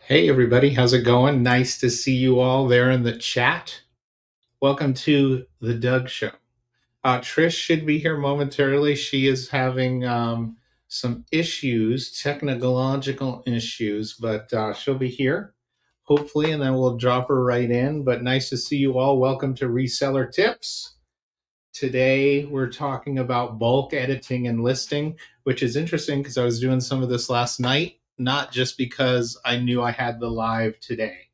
Hey everybody, how's it going? Nice to see you all there in the chat. Welcome to the Doug Show. Trish should be here momentarily. She is having some issues, technological issues, but she'll be here hopefully, and then we'll drop her right in. But nice to see you all. Welcome to Reseller Tips. Today we're talking about bulk editing and listing, which is interesting because I was doing some of this last night, not just because I knew I had the live today,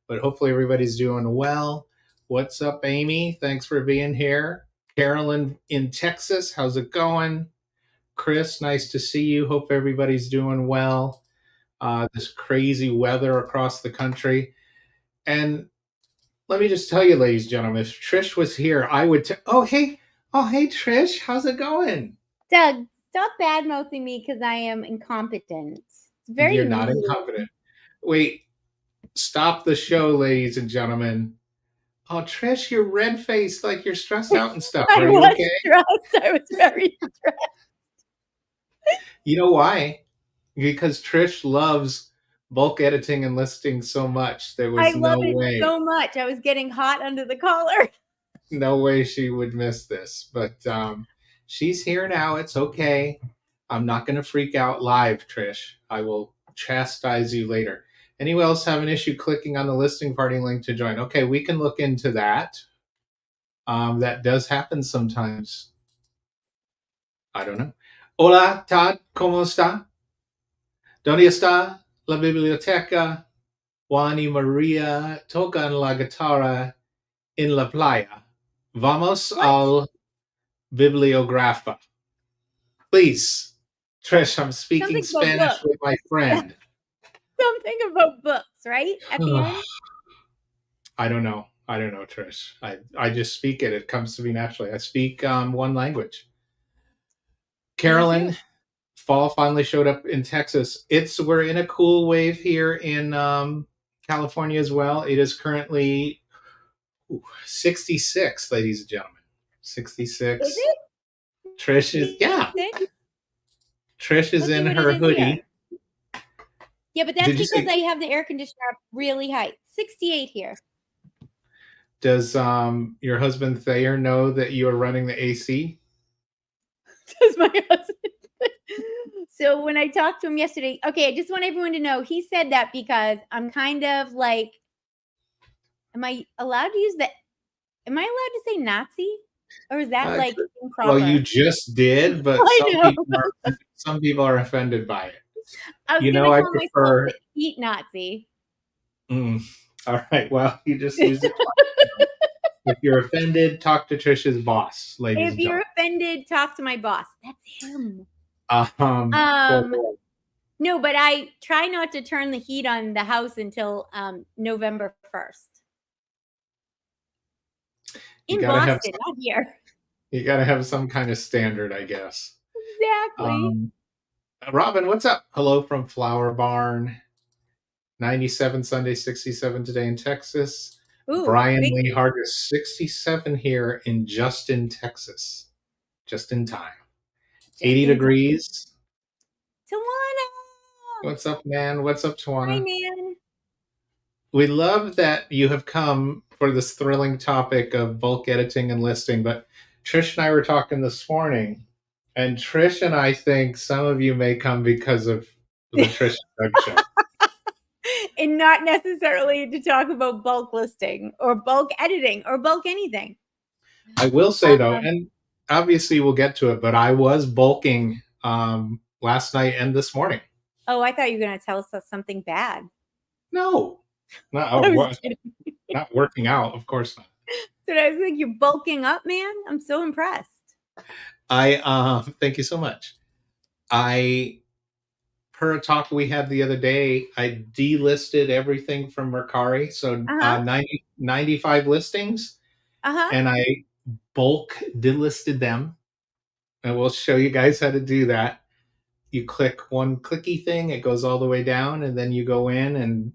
but hopefully everybody's doing well. What's up, Amy? Thanks for being here. Carolyn in Texas, how's it going? Chris, nice to see you. Hope everybody's doing well. This crazy weather across the country. And let me just tell you, ladies and gentlemen, if Trish was here, I would hey Trish, how's it going? Doug, stop bad mouthing me because I am incompetent. It's You're not incompetent. Wait, stop the show, ladies and gentlemen. Oh, Trish, you're red faced, like you're stressed out and stuff. Are you okay? Stressed. I was very stressed. You know why? Because Trish loves bulk editing and listing so much. There was no way. So much. I was getting hot under the collar. No way she would miss this. But she's here now. It's okay. I'm not going to freak out live, Trish. I will chastise you later. Anyone else have an issue clicking on the listing party link to join? Okay, we can look into that. That does happen sometimes. I don't know. Hola, Todd. ¿Cómo está? ¿Dónde está la biblioteca? Juan y María tocan la guitarra en la playa. Vamos al bibliographa. Please, Trish, I'm speaking Spanish with my friend. Something about books, right? At the end? I don't know, Trish. I just speak it. It comes to me naturally. I speak one language. Carolyn, fall finally showed up in Texas. We're in a cool wave here in California as well. It is currently 66, ladies and gentlemen. 66. Is it? Trish is, yeah. Trish is in her hoodie. Yeah, but that's because I have the air conditioner up really high. 68 here. Does your husband Thayer know that you are running the AC? Does my husband? So when I talked to him yesterday, okay, I just want everyone to know he said that because I'm kind of like, am I allowed to say Nazi? Or is that like improper? Well, you just did, but some people are offended by it. I was I prefer heat Nazi. All right. Well, you just used it. If you're offended, talk to Trish's boss, ladies. If you're offended, talk to my boss. That's him. No, but I try not to turn the heat on the house until November 1st. In Boston, not here. You got to have some kind of standard, I guess. Exactly. Robin, what's up? Hello from Flower Barn. 97 Sunday, 67 today in Texas. Ooh, Brian Lee Hargis, 67 here in Justin, Texas. Just in time. 80 degrees. Tawana! What's up, man? What's up, Tawana? Hi, man. We love that you have come for this thrilling topic of bulk editing and listing, but Trish and I were talking this morning, and Trish and I think some of you may come because of the Trish and Doug Show. And not necessarily to talk about bulk listing or bulk editing or bulk anything. I will say, though, and obviously we'll get to it, but I was bulking last night and this morning. Oh, I thought you were going to tell us something bad. No. Not working out, of course not. So I was like, you're bulking up, man. I'm so impressed. Thank you so much. Per a talk we had the other day, I delisted everything from Mercari. So 95 listings. And I bulk delisted them. And we'll show you guys how to do that. You click one clicky thing, it goes all the way down, and then you go in and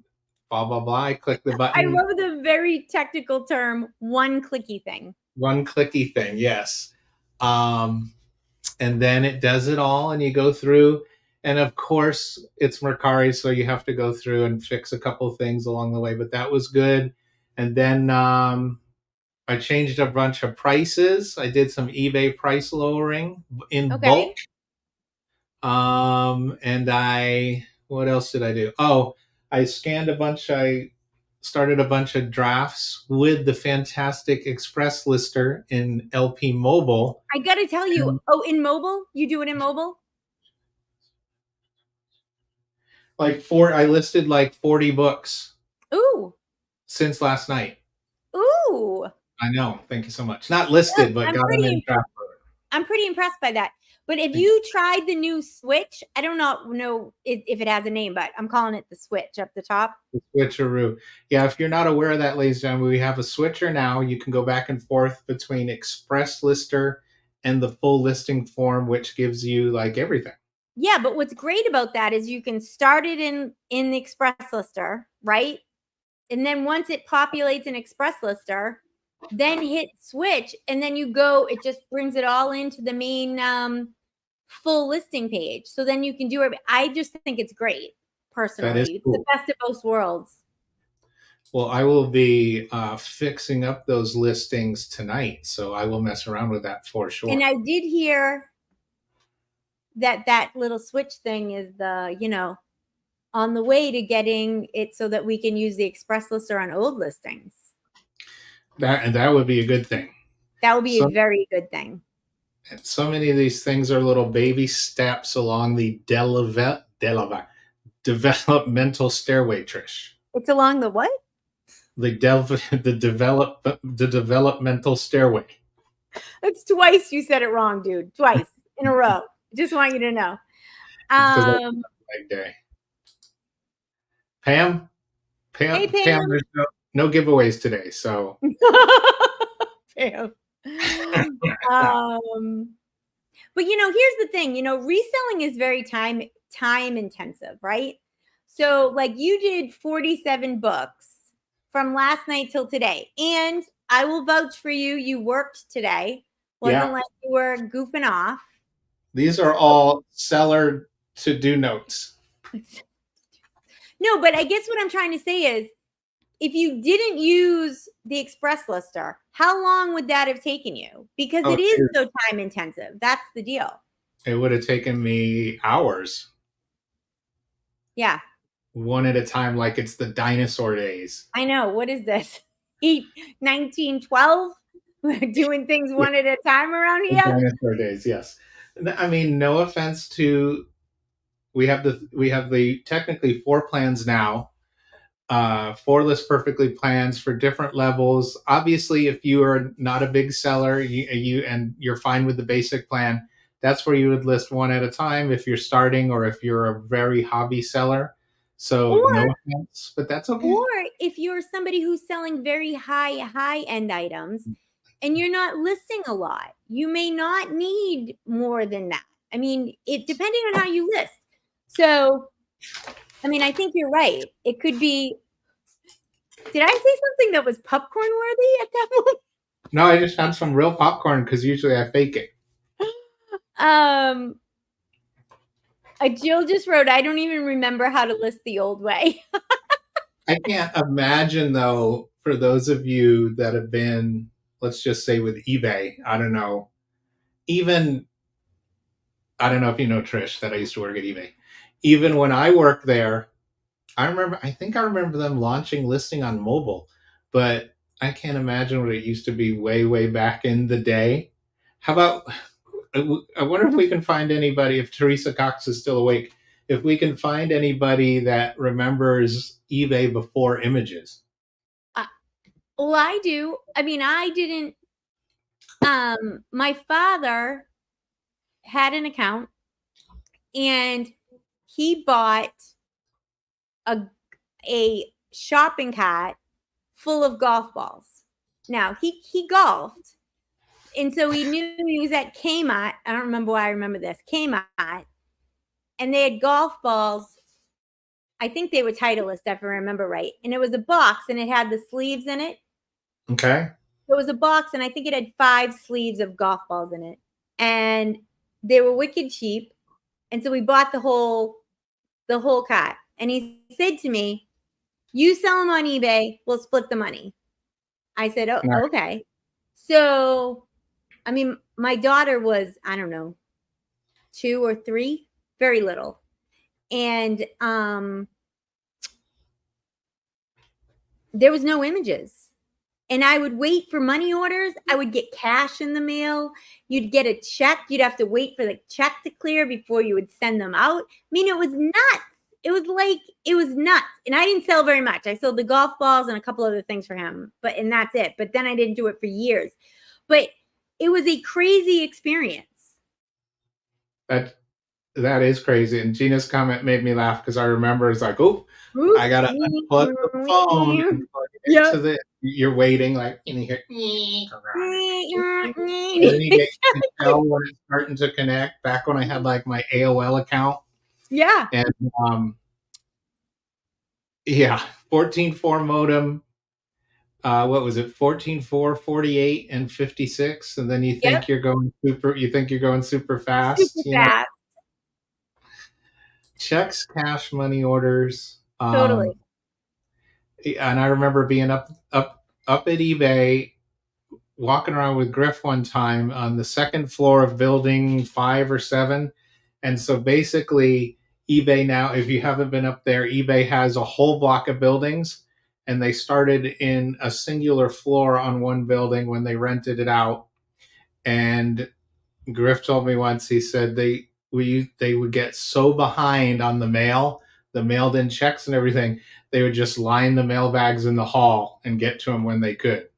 blah, blah, blah. I click the button. I love the very technical term, one clicky thing. One clicky thing, yes. And then it does it all, and you go through. And of course, it's Mercari, so you have to go through and fix a couple things along the way. But that was good. And then I changed a bunch of prices. I did some eBay price lowering in Okay. bulk. And what else did I do? Oh, I scanned a bunch. I started a bunch of drafts with the fantastic Express Lister in LP Mobile. I got to tell you, And in mobile, you do it in mobile? I listed like 40 books Ooh. since last night. Ooh. I know. Thank you so much. Not listed, but got them in draft. I'm pretty impressed by that. But if you tried the new Switch, I don't know if it has a name, but I'm calling it the Switch up the top. The switcheroo. Yeah, if you're not aware of that, ladies and gentlemen, we have a switcher now. You can go back and forth between Express Lister and the full listing form, which gives you like everything. Yeah, but what's great about that is you can start it in the Express Lister, right? And then once it populates an Express Lister, then hit switch, and then you go, it just brings it all into the main full listing page. So then you can do it. I just think it's great, personally. That is cool. It's the best of both worlds. Well, I will be fixing up those listings tonight, so I will mess around with that for sure. And I did hear that little switch thing is on the way to getting it so that we can use the Express Lister on old listings. That would be a good thing. That would be a very good thing. And so many of these things are little baby steps along the developmental stairway, Trish. It's along the what? The developmental stairway. It's twice you said it wrong, dude. Twice in a row. Just want you to know. Day. Pam, hey, Pam. there's no giveaways today, so. Pam. But here's the thing. Reselling is very time intensive, right? So like you did 47 books from last night till today, and I will vouch for you. You worked today. Wasn't like you were goofing off. These are all seller to-do notes. No, but I guess what I'm trying to say is, if you didn't use the Express Lister, how long would that have taken you? Because it is so time intensive. That's the deal. It would have taken me hours. Yeah. One at a time, like it's the dinosaur days. I know. What is this? 1912? We're doing things one at a time around here? Dinosaur days, yes. I mean, no offense to, we have the technically 4 plans now. 4 list perfectly plans for different levels. Obviously, if you are not a big seller, and you're fine with the basic plan, that's where you would list one at a time if you're starting or if you're a very hobby seller. So no offense, but that's okay. Or if you're somebody who's selling very high end items and you're not listing a lot, you may not need more than that. I mean, depending on how you list. So, I mean, I think you're right. It could be. Did I say something that was popcorn worthy at that point? No, I just had some real popcorn because usually I fake it. Jill just wrote, I don't even remember how to list the old way. I can't imagine, though, for those of you that have been, let's just say with eBay, I don't know if you know, Trish, that I used to work at eBay. Even when I worked there, I think I remember them launching listing on mobile, but I can't imagine what it used to be way back in the day. How about, I wonder if we can find anybody, if Teresa Cox is still awake, if we can find anybody that remembers eBay before images. Well, I do. I mean, I didn't. My father had an account and he bought a shopping cart full of golf balls. Now he golfed, and so he knew he was at Kmart. I don't remember why I remember this. Kmart, and they had golf balls. I think they were Titleist, if I remember right. And it was a box, and it had the sleeves in it. Okay. It was a box, and I think it had 5 sleeves of golf balls in it, and they were wicked cheap. And so we bought the whole cot. And he said to me, you sell them on eBay, we'll split the money. I said, oh, Nice. okay. So, I mean, my daughter was, I don't know, 2 or 3, very little. And there was no images. And I would wait for money orders. I would get cash in the mail. You'd get a check. You'd have to wait for the check to clear before you would send them out. I mean, it was nuts. It was nuts. And I didn't sell very much. I sold the golf balls and a couple other things for him, and that's it. But then I didn't do it for years. But it was a crazy experience. That is crazy. And Gina's comment made me laugh because I remember it's like, oh, I gotta unplug the phone and plug it into the. You're waiting, like, and you hear, and then you can tell when it's starting to connect. Back when I had like my AOL account, yeah, and 14.4 modem. What was it? 14.4, 48, and 56, and then you think you're going super. You think you're going super fast. Super fast. Checks, cash, money orders. Totally. And I remember being up at eBay, walking around with Griff one time on the second floor of building 5 or 7. And so basically eBay now, if you haven't been up there, eBay has a whole block of buildings, and they started in a singular floor on one building when they rented it out. And Griff told me once, he said they would get so behind on the mailed in checks and everything, they would just line the mailbags in the hall and get to them when they could.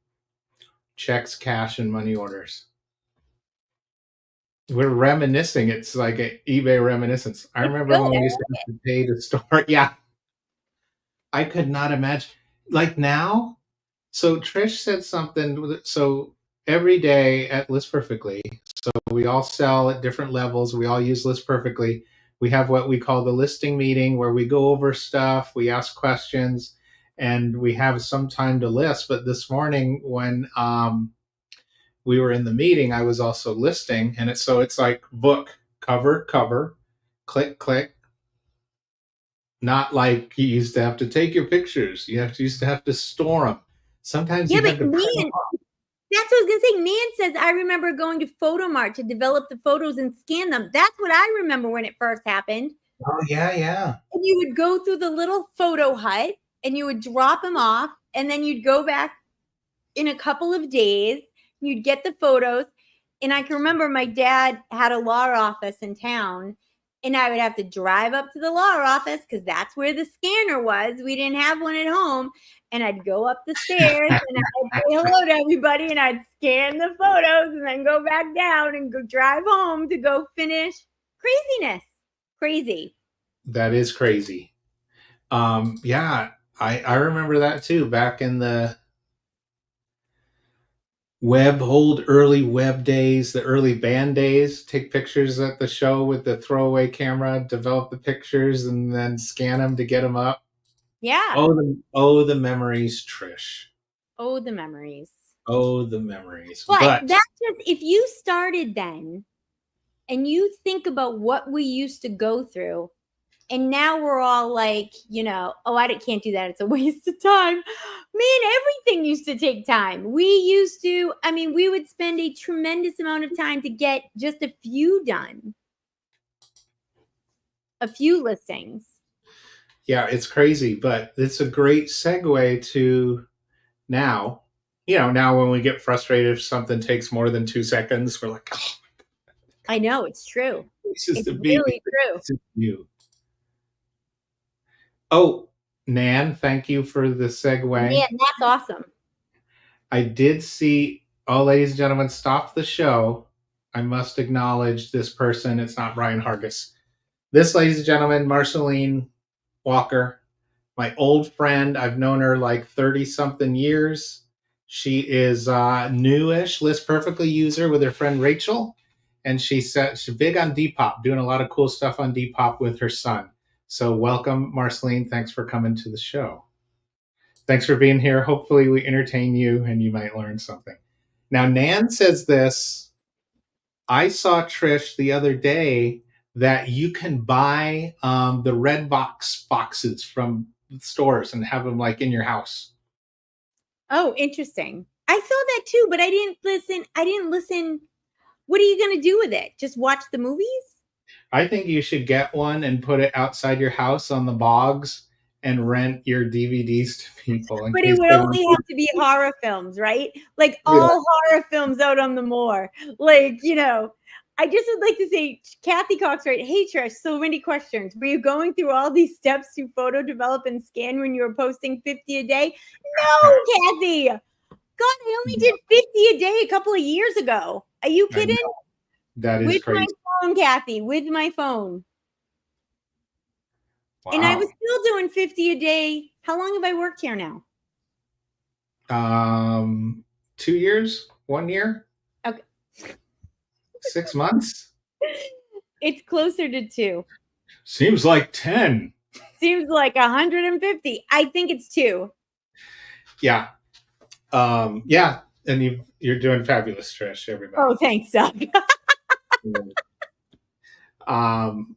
Checks, cash, and money orders. We're reminiscing. It's like an eBay reminiscence. I remember when we used to have to pay to store. Yeah. I could not imagine. Like now, so Trish said something. So every day at List Perfectly, so we all sell at different levels. We all use List Perfectly. We have what we call the listing meeting, where we go over stuff, we ask questions, and we have some time to list. But this morning when we were in the meeting, I was also listing, and it's like book, cover, click, click. Not like you used to have to take your pictures. Used to have to store them. Sometimes you had to print them off. That's what I was going to say. Nan says, I remember going to Photomart to develop the photos and scan them. That's what I remember when it first happened. Oh, yeah. And you would go through the little photo hut and you would drop them off, and then you'd go back in a couple of days. You'd get the photos. And I can remember my dad had a law office in town, and I would have to drive up to the law office because that's where the scanner was. We didn't have one at home. And I'd go up the stairs and I'd say hello to everybody, and I'd scan the photos and then go back down and go drive home to go finish. Craziness. Crazy. That is crazy. Yeah, I remember that too. Back in the early web days, the early band days, take pictures at the show with the throwaway camera, develop the pictures, and then scan them to get them up. Yeah. Oh, the memories, Trish. Oh, the memories. Oh, the memories. But that's just, if you started then and you think about what we used to go through, and now we're all like, oh, I can't do that. It's a waste of time. Man, everything used to take time. We would spend a tremendous amount of time to get just a few done. A few listings. Yeah, it's crazy, but it's a great segue to now. Now when we get frustrated if something takes more than 2 seconds, we're like, oh. I know, it's true. It's really true. Oh, Nan, thank you for the segue. Yeah, that's awesome. I did see, ladies and gentlemen, stop the show. I must acknowledge this person. It's not Brian Hargis. This, ladies and gentlemen, Marceline Walker, my old friend. I've known her like 30-something years. She is newish List Perfectly user with her friend Rachel. And she's big on Depop, doing a lot of cool stuff on Depop with her son. So welcome, Marceline. Thanks for coming to the show. Thanks for being here. Hopefully we entertain you and you might learn something. Now, Nan says this. I saw Trish the other day that you can buy the red boxes from stores and have them like in your house. Oh, interesting. I saw that too, but I didn't listen. What are you going to do with it? Just watch the movies? I think you should get one and put it outside your house on the bogs and rent your DVDs to people in But it case would they only want have to be horror films, right? Like to. all horror films out on the moor. Like, I just would like to say, Kathy Cox, right? Hey, Trish, so many questions. Were you going through all these steps to photo develop and scan when you were posting 50 a day? No, Kathy. God, I only did 50 a day a couple of years ago. Are you kidding? That is With crazy. my phone, Kathy, with my phone. Wow. And I was still doing 50 a day. How long have I worked here now? 2 years, 1 year, Okay. 6 months. It's closer to 2. Seems like 10. Seems like 150. I think it's 2. Yeah. Yeah. And you're doing fabulous, Trish, everybody. Oh, thanks, Doug. um,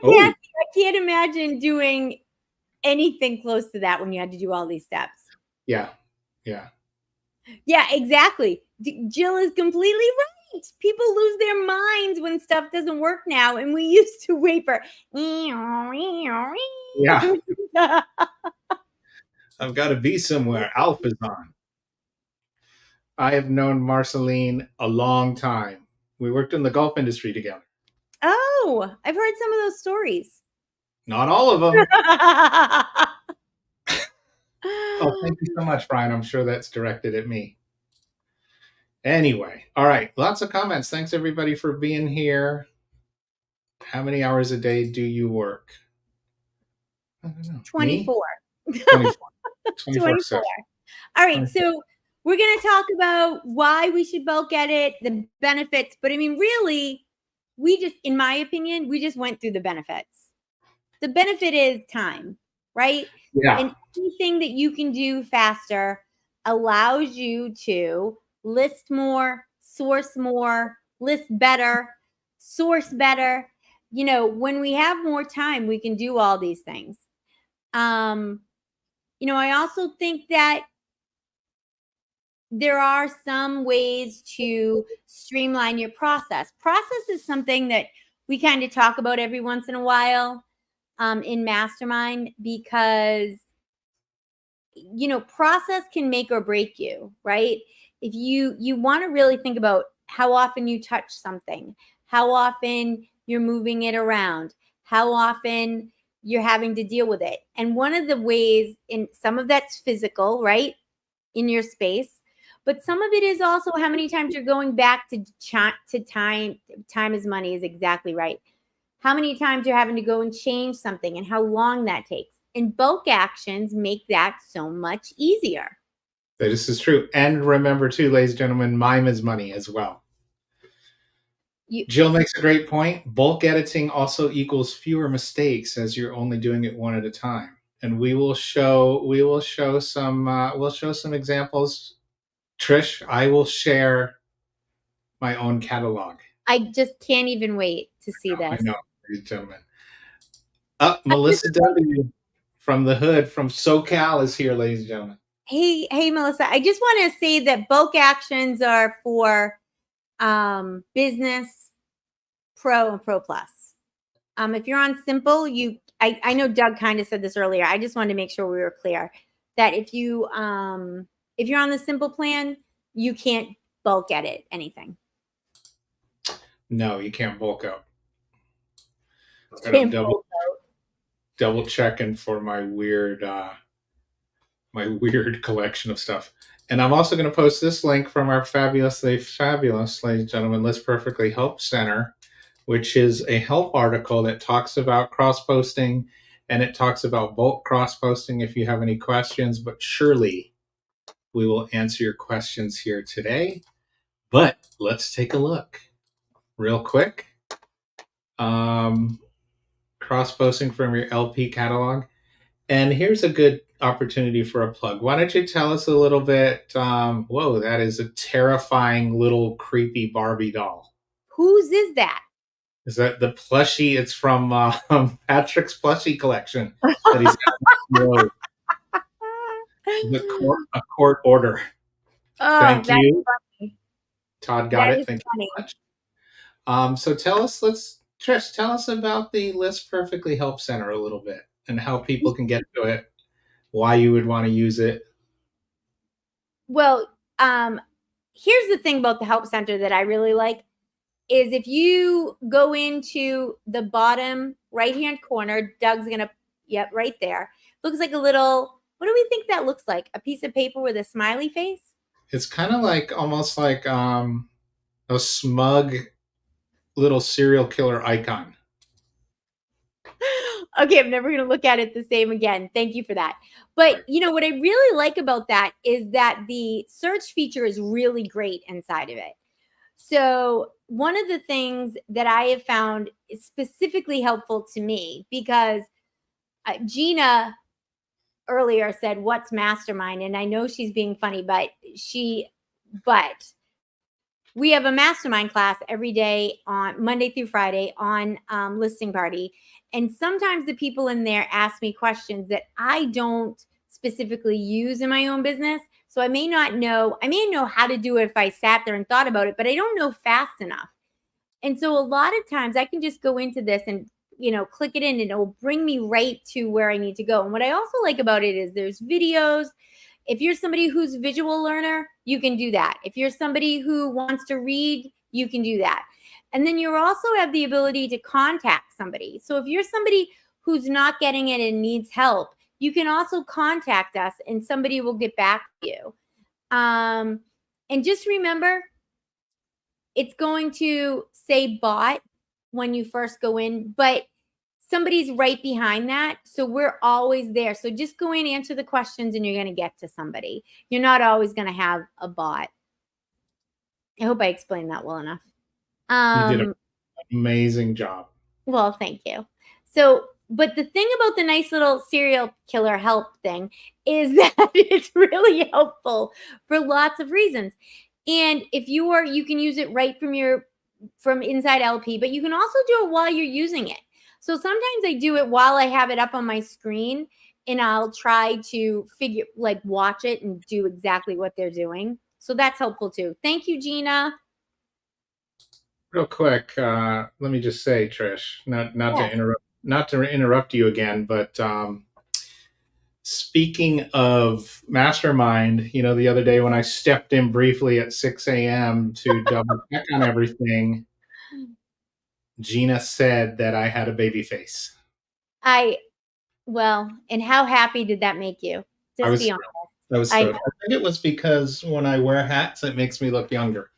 Kathy, I can't imagine doing anything close to that when you had to do all these steps. Yeah. Yeah. Yeah, exactly. Jill is completely right. People lose their minds when stuff doesn't work now. And we used to wait for. Yeah. I've got to be somewhere. Alpha's on. I have known Marceline a long time. We worked in the golf industry together. Oh, I've heard some of those stories. Not all of them. Oh, thank you so much, Brian. I'm sure that's directed at me. Anyway, all right. Lots of comments. Thanks, everybody, for being here. How many hours a day do you work? I don't know. 24. 24. 24. All right. So we're going to talk about why we should bulk edit, the benefits. But I mean, really, in my opinion, we just went through the benefits. The benefit is time, right? Yeah. And anything that you can do faster allows you to list more, source more, list better, source better. When we have more time, we can do all these things. I also think that there are some ways to streamline your process. Process is something that we kind of talk about every once in a while in Mastermind because, process can make or break you, right? If you want to really think about how often you touch something, how often you're moving it around, how often you're having to deal with it. And one of the ways, in some of that's physical, right, in your space, but some of it is also how many times you're going back to time. Time is money is exactly right. How many times you're having to go and change something and how long that takes. And bulk actions make that so much easier. This is true. And remember too, ladies and gentlemen, mime is money as well. Jill makes a great point. Bulk editing also equals fewer mistakes as you're only doing it one at a time. And we will show some examples. Trish, I will share my own catalog. I just can't even wait to see this. I know, ladies and gentlemen. Melissa W. from the Hood, from SoCal, is here, ladies and gentlemen. Hey, Melissa. I just want to say that bulk actions are for business, pro, and pro plus. If you're on simple, I know Doug kind of said this earlier. I just wanted to make sure we were clear that if you're on the simple plan, you can't bulk edit anything. No, you can't bulk out. Double checking for my weird collection of stuff. And I'm also going to post this link from our fabulously fabulous, ladies and gentlemen, List Perfectly Help Center, which is a help article that talks about cross-posting, and it talks about bulk cross-posting if you have any questions. But surely we will answer your questions here today. But let's take a look real quick. Cross-posting from your LP catalog. And here's a good opportunity for a plug. Why don't you tell us a little bit? Whoa, that is a terrifying little creepy Barbie doll. Whose is that? Is that the plushie? It's from Patrick's plushie collection that he's got a court order. Oh, Thank that's you. funny. Todd got That it. is Thank funny. you so much. So Trish, tell us about the List Perfectly Help Center a little bit and how people can get to it, why you would want to use it. Well, here's the thing about the Help Center that I really like is if you go into the bottom right-hand corner, Doug's going to, yep, right there. Looks like a little, what do we think that looks like? A piece of paper with a smiley face? It's kind of like almost like a smug little serial killer icon. Okay, I'm never going to look at it the same again. Thank you for that. But you know what I really like about that is that the search feature is really great inside of it. So one of the things that I have found is specifically helpful to me because Gina earlier said, "What's mastermind?" And I know she's being funny, but we have a mastermind class every day on Monday through Friday on Listing Party. And sometimes the people in there ask me questions that I don't specifically use in my own business. So I may know how to do it if I sat there and thought about it, but I don't know fast enough. And so a lot of times I can just go into this and, click it in and it will bring me right to where I need to go. And what I also like about it is there's videos. If you're somebody who's a visual learner, you can do that. If you're somebody who wants to read, you can do that. And then you also have the ability to contact somebody. So if you're somebody who's not getting it and needs help, you can also contact us and somebody will get back to you. And just remember, it's going to say bot when you first go in, but somebody's right behind that. So we're always there. So just go in, answer the questions, and you're going to get to somebody. You're not always going to have a bot. I hope I explained that well enough. You did an amazing job. Well, thank you. So, but the thing about the nice little serial killer help thing is that it's really helpful for lots of reasons. And if you can use it right from inside LP, but you can also do it while you're using it. So sometimes I do it while I have it up on my screen and I'll try to watch it and do exactly what they're doing. So that's helpful too. Thank you, Gina. Real quick, let me just say, Trish, not to interrupt you again, but speaking of mastermind, the other day when I stepped in briefly at 6 a.m. to double check on everything, Gina said that I had a baby face. And how happy did that make you? Just be honest. I was thrilled. I think it was because when I wear hats, it makes me look younger.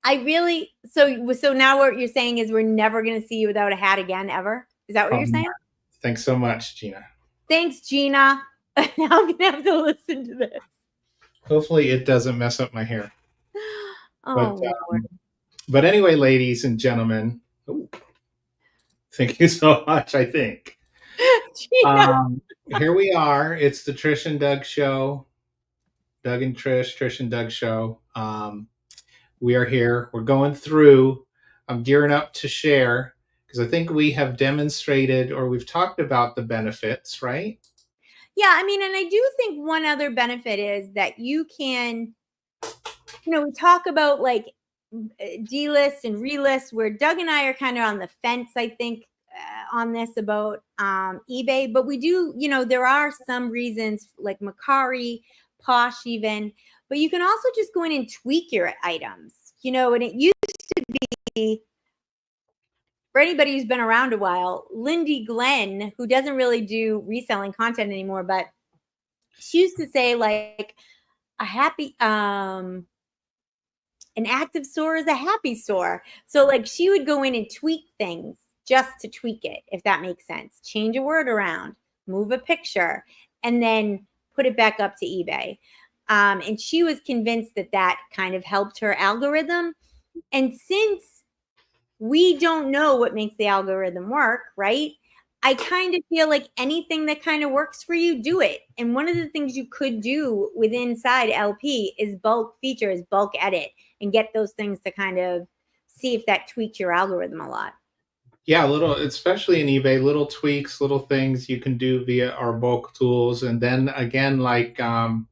So now what you're saying is we're never going to see you without a hat again, ever? Is that what you're saying? Thanks so much, Gina. Thanks, Gina. Now I'm going to have to listen to this. Hopefully it doesn't mess up my hair. Oh, but anyway, ladies and gentlemen, thank you so much, I think. Here we are. It's the Trish and Doug show. Doug and Trish and Doug show. We are here. We're going through. I'm gearing up to share because I think we have demonstrated or we've talked about the benefits, right? Yeah, and I do think one other benefit is that you can, we talk about like delist and relist where Doug and I are kind of on the fence, I think, on this about eBay. But we do, there are some reasons like Macari, Posh even, but you can also just go in and tweak your items, and it used to be, for anybody who's been around a while, Lindy Glenn, who doesn't really do reselling content anymore, but she used to say like an active store is a happy store. So like she would go in and tweak things just to tweak it, if that makes sense. Change a word around, move a picture, and then put it back up to eBay. And she was convinced that kind of helped her algorithm. And since we don't know what makes the algorithm work, right? I kind of feel like anything that kind of works for you, do it. And one of the things you could do within inside LP is bulk features, bulk edit, and get those things to kind of see if that tweaks your algorithm a lot. Yeah, especially in eBay, little tweaks, little things you can do via our bulk tools. And then again, like the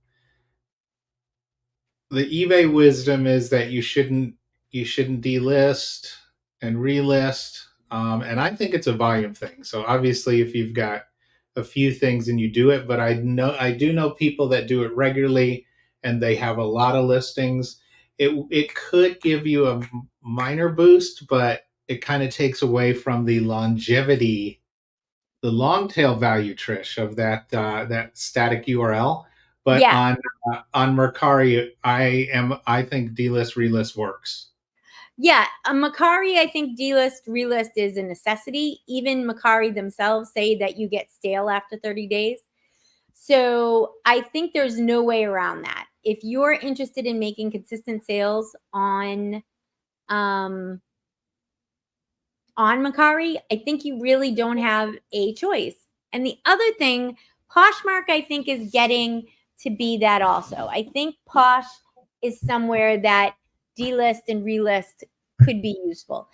eBay wisdom is that you shouldn't delist and relist. And I think it's a volume thing. So obviously, if you've got a few things and you do it, but I do know people that do it regularly and they have a lot of listings. It could give you a minor boost, but it kind of takes away from the longevity, the long tail value, Trish, of that static URL. But Yeah. on Mercari, I think delist relist works. Yeah, Macari, I think delist, relist is a necessity. Even Macari themselves say that you get stale after 30 days. So I think there's no way around that. If you're interested in making consistent sales on Macari, I think you really don't have a choice. And the other thing, Poshmark, I think, is getting to be that also. I think Posh is somewhere that delist and relist could be useful.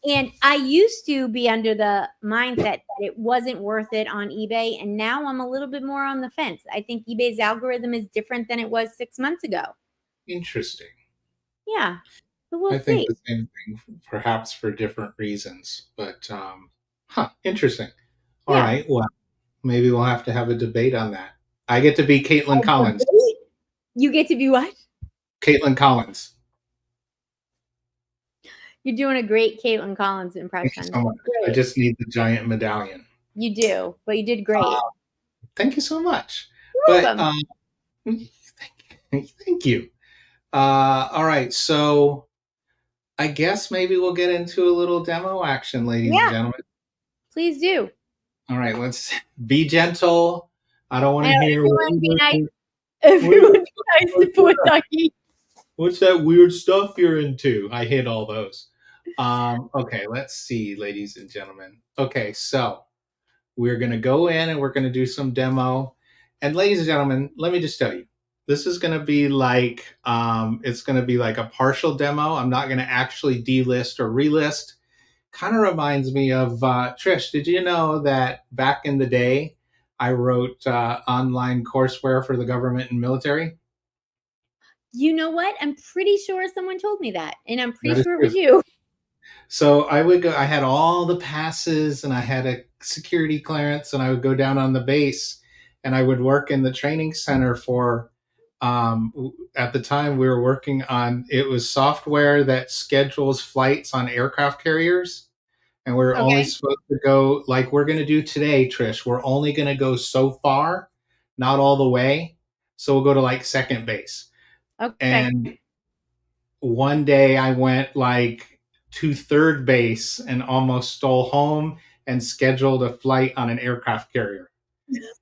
And I used to be under the mindset that it wasn't worth it on eBay. And now I'm a little bit more on the fence. I think eBay's algorithm is different than it was 6 months ago. Interesting. Yeah. So we'll I think see. the same thing, perhaps for different reasons. But interesting. All Yeah. right. Well, maybe we'll have to have a debate on that. I get to be Caitlin Collins. You get to be what? Caitlin Collins. You're doing a great Caitlin Collins impression. Thank you so much. I just need the giant medallion. You do, but you did great. Thank you so much. You're welcome. Thank you. All right. So I guess maybe we'll get into a little demo action, ladies and gentlemen. Please do. All right. Let's be gentle. I don't want to hear. Everyone be nice. Everyone be nice to poor Ducky. What's that weird stuff you're into? I hit all those. Okay, let's see, ladies and gentlemen. Okay, so we're going to go in and we're going to do some demo. And ladies and gentlemen, let me just tell you, this is going to be like, it's going to be like a partial demo. I'm not going to actually delist or relist. Kind of reminds me of, Trish, did you know that back in the day, I wrote online courseware for the government and military? You know what? I'm pretty sure someone told me that, and I'm pretty sure it was you. So I would go, I had all the passes and I had a security clearance, and I would go down on the base and I would work in the training center for, at the time we were working on, it was software that schedules flights on aircraft carriers. And we're only supposed to go, like we're going to do today, Trish, we're only going to go so far, not all the way. So we'll go to like second base. Okay. And one day I went like to third base and almost stole home and scheduled a flight on an aircraft carrier.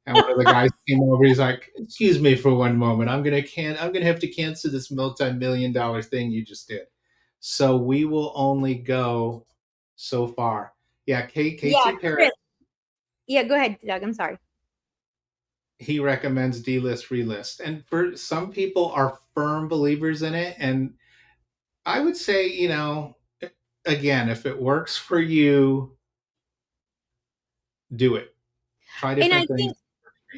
And one of the guys came over. He's like, "Excuse me for one moment. I'm gonna have to cancel this multi-million-dollar thing you just did. So we will only go so far." Yeah, Casey Parrott. Yeah, go ahead, Doug. I'm sorry. He recommends delist, relist, and for some people are firm believers in it. And I would say, again, if it works for you, do it. Try different things.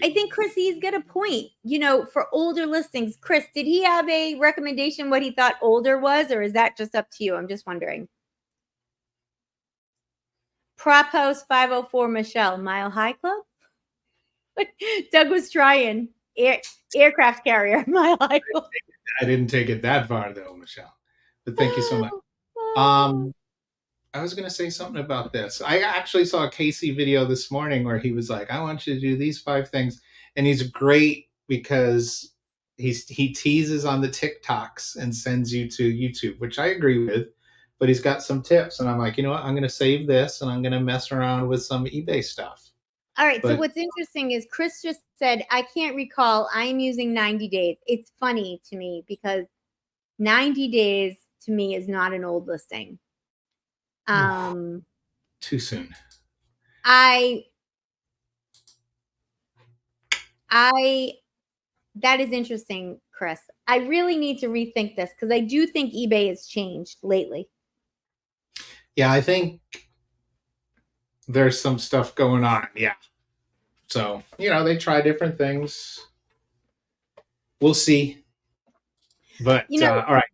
I think Chris, he's got a point. For older listings, Chris, did he have a recommendation what he thought older was, or is that just up to you? I'm just wondering. Prop House 504 Michelle, Mile High Club? Doug was trying. Aircraft carrier, Mile High Club. I didn't take it that far, though, Michelle. But thank you so much. I was going to say something about this. I actually saw a Casey video this morning where he was like, "I want you to do these 5 things." And he's great because he teases on the TikToks and sends you to YouTube, which I agree with. But he's got some tips. And I'm like, you know what? I'm going to save this and I'm going to mess around with some eBay stuff. All right. So what's interesting is Chris just said, I can't recall. I'm using 90 days. It's funny to me because 90 days to me is not an old listing. Too soon. That is interesting, Chris. I really need to rethink this because I do think eBay has changed lately. Yeah, I think there's some stuff going on. Yeah. So, they try different things. We'll see. But You know, all right.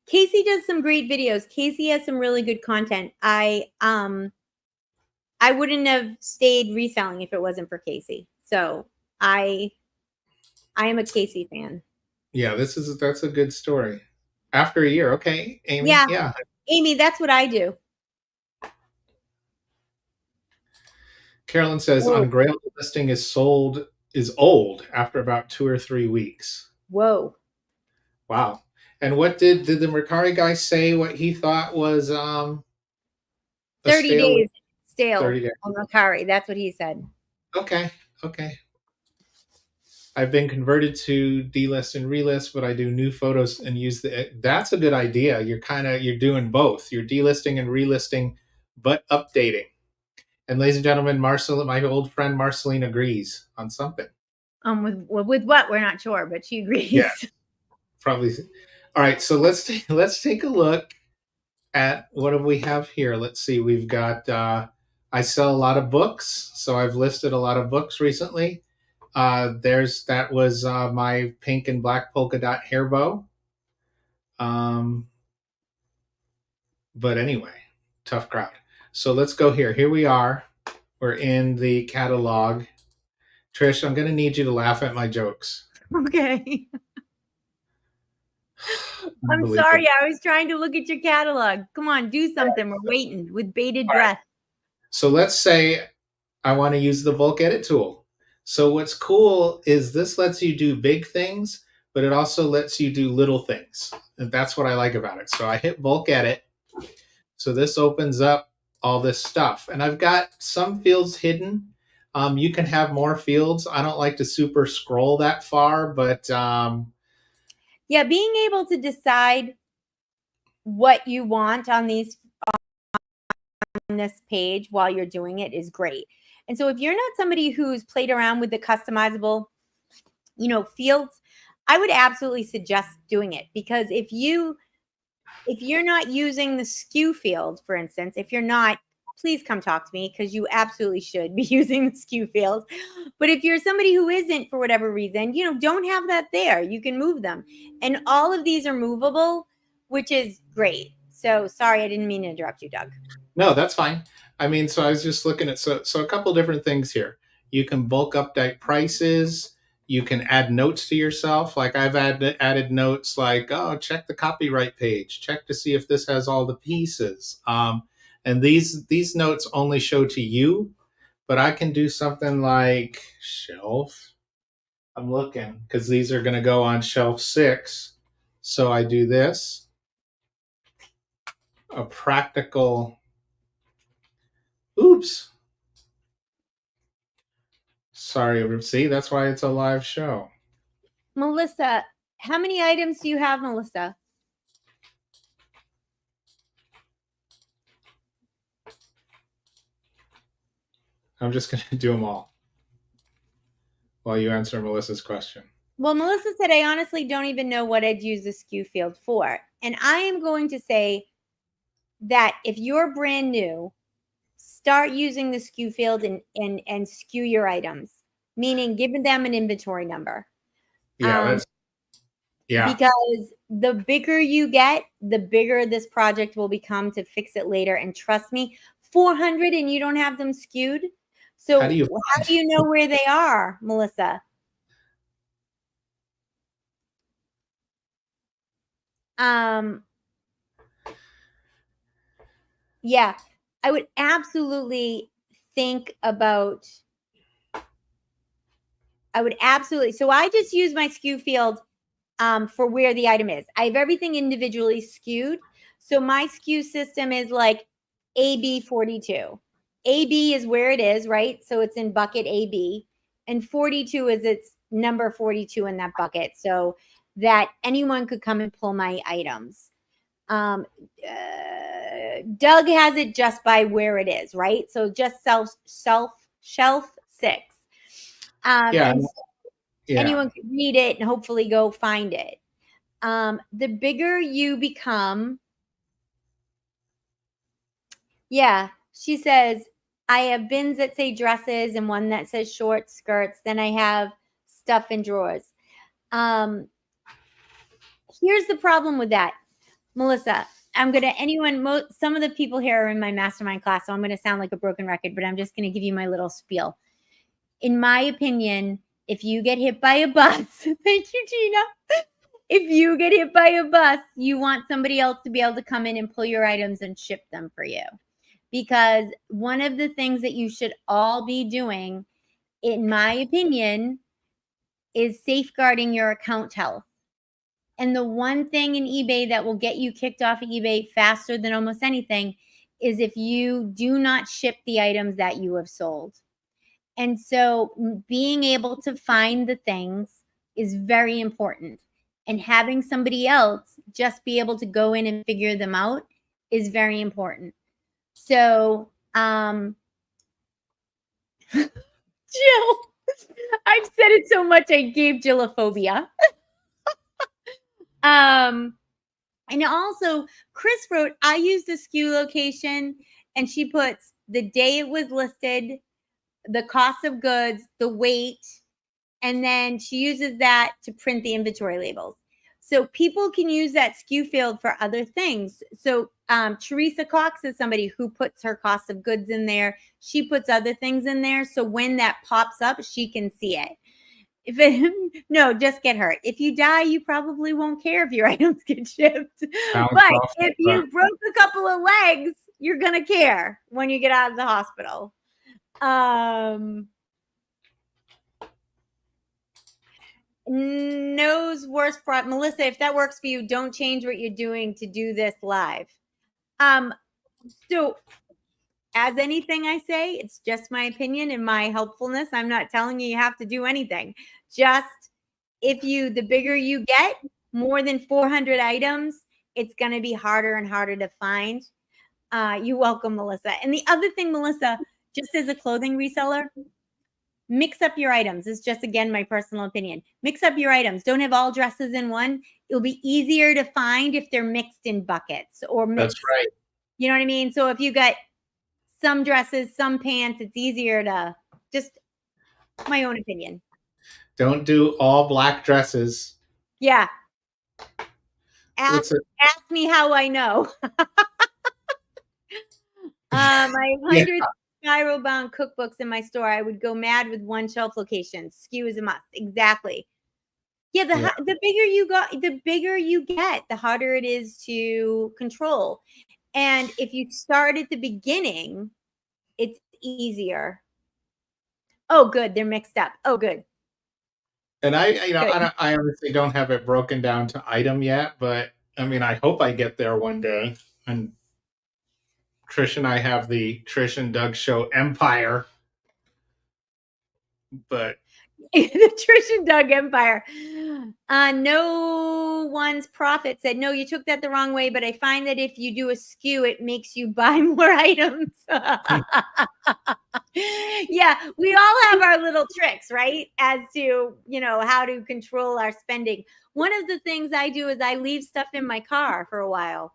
Casey does some great videos. Casey has some really good content. I wouldn't have stayed reselling if it wasn't for Casey. So I am a Casey fan. Yeah, that's a good story. After a year, okay, Amy. Yeah. Yeah. Amy, that's what I do. Carolyn says Whoa. on Grail the listing is old after about 2 or 3 weeks. Whoa. Wow. And what did the Mercari guy say what he thought was a 30 stale days stale 30 days. on Mercari. That's what he said. Okay. Okay. I've been converted to delist and relist, but I do new photos and use that's a good idea. You're doing both. You're delisting and relisting, but updating. And ladies and gentlemen, my old friend Marceline agrees on something. With what we're not sure, but she agrees. Yeah, probably. All right, so let's take a look at what do we have here. Let's see. We've got. I sell a lot of books, so I've listed a lot of books recently. That was my pink and black polka dot hair bow. But anyway, tough crowd. So let's go here. Here we are. We're in the catalog. Trish, I'm going to need you to laugh at my jokes. Okay. I'm sorry. I was trying to look at your catalog. Come on, do something. We're waiting with bated breath. Right. So let's say I want to use the bulk edit tool. So what's cool is this lets you do big things, but it also lets you do little things. And that's what I like about it. So I hit bulk edit. So this opens up all this stuff. And I've got some fields hidden. You can have more fields. I don't like to super scroll that far, but yeah, being able to decide what you want on this page while you're doing it is great. And so if you're not somebody who's played around with the customizable, fields, I would absolutely suggest doing it, because if you're not using the SKU field, for instance, if you're not, please come talk to me, because you absolutely should be using the SKU field. But if you're somebody who isn't, for whatever reason, don't have that there, you can move them. And all of these are movable, which is great. So sorry, I didn't mean to interrupt you, Doug. No, that's fine. I mean, so I was just looking at, so a couple different things here. You can bulk update prices. You can add notes to yourself. Like I've added notes like, oh, check the copyright page. Check to see if this has all the pieces. And these notes only show to you, but I can do something like shelf. I'm looking because these are going to go on shelf 6. So I do this. A practical. Oops. Sorry, see, that's why it's a live show. Melissa, how many items do you have, Melissa? I'm just going to do them all while you answer Melissa's question. Well, Melissa said, I honestly don't even know what I'd use the SKU field for. And I am going to say that if you're brand new, start using the SKU field and SKU your items, meaning giving them an inventory number. Yeah, because the bigger you get, the bigger this project will become to fix it later. And trust me, 400 and you don't have them skewed. So how do you know where they are, Melissa? Yeah, I would absolutely think about. So I just use my SKU field for where the item is. I have everything individually skewed. So my SKU system is like AB42. AB is where it is, right? So it's in bucket AB. And 42 is its number 42 in that bucket, so that anyone could come and pull my items. Doug has it just by where it is, right? So just shelf 6. Anyone could read it and hopefully go find it. The bigger you become, Yeah. She says, I have bins that say dresses and one that says short skirts. Then I have stuff in drawers. Here's the problem with that, Melissa. Some of the people here are in my mastermind class, so I'm going to sound like a broken record, but I'm just going to give you my little spiel. In my opinion, if you get hit by a bus, thank you, Gina. If you get hit by a bus, you want somebody else to be able to come in and pull your items and ship them for you. Because one of the things that you should all be doing, in my opinion, is safeguarding your account health. And the one thing in eBay that will get you kicked off of eBay faster than almost anything is if you do not ship the items that you have sold. And so being able to find the things is very important. And having somebody else just be able to go in and figure them out is very important. So, Jill, I've said it so much, I gave Jill a phobia. And also, Chris wrote, I use the SKU location, and she puts the day it was listed, the cost of goods, the weight, and then she uses that to print the inventory labels. So people can use that SKU field for other things. So Teresa Cox is somebody who puts her cost of goods in there. She puts other things in there. So when that pops up, she can see it. No, just get hurt. If you die, you probably won't care if your items get shipped. But if you broke a couple of legs, you're going to care when you get out of the hospital. Knows worst problem. Melissa, if that works for you, don't change what you're doing to do this live. So as anything I say, it's just my opinion and my helpfulness. I'm not telling you have to do anything. Just the bigger you get, more than 400 items, it's going to be harder and harder to find. You're welcome, Melissa. And the other thing, Melissa, just as a clothing reseller, mix up your items. It's just, again, my personal opinion. Mix up your items. Don't have all dresses in one. It'll be easier to find if they're mixed in buckets or mixed. That's right. You know what I mean? So if you got some dresses, some pants, it's easier to just, my own opinion. Don't do all black dresses. Yeah. Ask me how I know. I have 100 spiral bound cookbooks in my store. I would go mad with one shelf location. SKU is a must. Exactly. Yeah, the bigger you get, the harder it is to control. And if you start at the beginning, it's easier. Oh, good. They're mixed up. Oh, good. And I honestly don't have it broken down to item yet, but I mean, I hope I get there one day. And Trish and I have the Trish and Doug Show empire. But the Trish and Doug empire. No one's prophet said, no, you took that the wrong way, but I find that if you do a SKU, it makes you buy more items. Yeah, we all have our little tricks, right? As to, how to control our spending. One of the things I do is I leave stuff in my car for a while,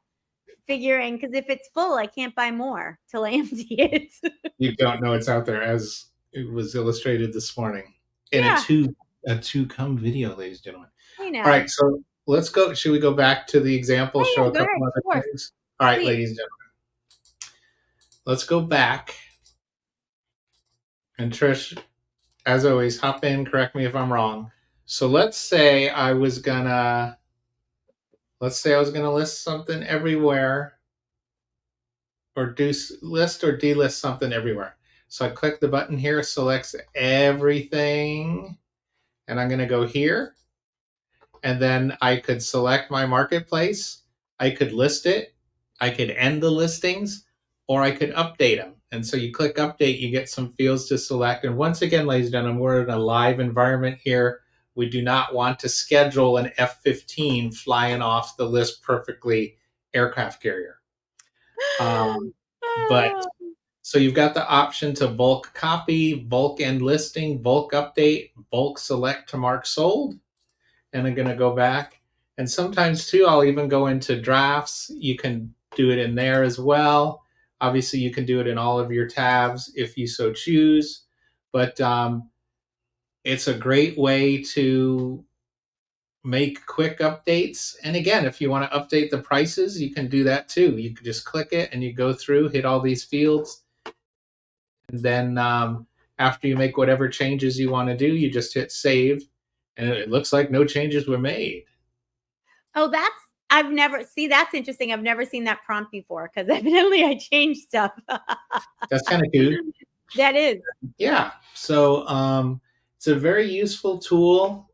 figuring, because if it's full, I can't buy more till I empty it. You don't know it's out there, as it was illustrated this morning in a two come video, ladies and gentlemen. I know. All right, so let's go. Should we go back to the example? Show a couple other things. All right, ladies and gentlemen, let's go back. And Trish, as always, hop in. Correct me if I'm wrong. So let's say I was gonna list something everywhere, or list or delist something everywhere. So I click the button here, selects everything, and I'm going to go here. And then I could select my marketplace. I could list it. I could end the listings, or I could update them. And so you click update, you get some fields to select. And once again, ladies and gentlemen, we're in a live environment here. We do not want to schedule an F-15 flying off the list perfectly aircraft carrier. But so you've got the option to bulk copy, bulk end listing, bulk update, bulk select to mark sold. And I'm going to go back. And sometimes too, I'll even go into drafts. You can do it in there as well. Obviously, you can do it in all of your tabs if you so choose, but it's a great way to make quick updates. And again, if you want to update the prices, you can do that too. You can just click it and you go through, hit all these fields, and then after you make whatever changes you want to do, you just hit save, and it looks like no changes were made. Oh, that's interesting. I've never seen that prompt before because evidently I changed stuff. That's kind of cute. That is. Yeah. So it's a very useful tool.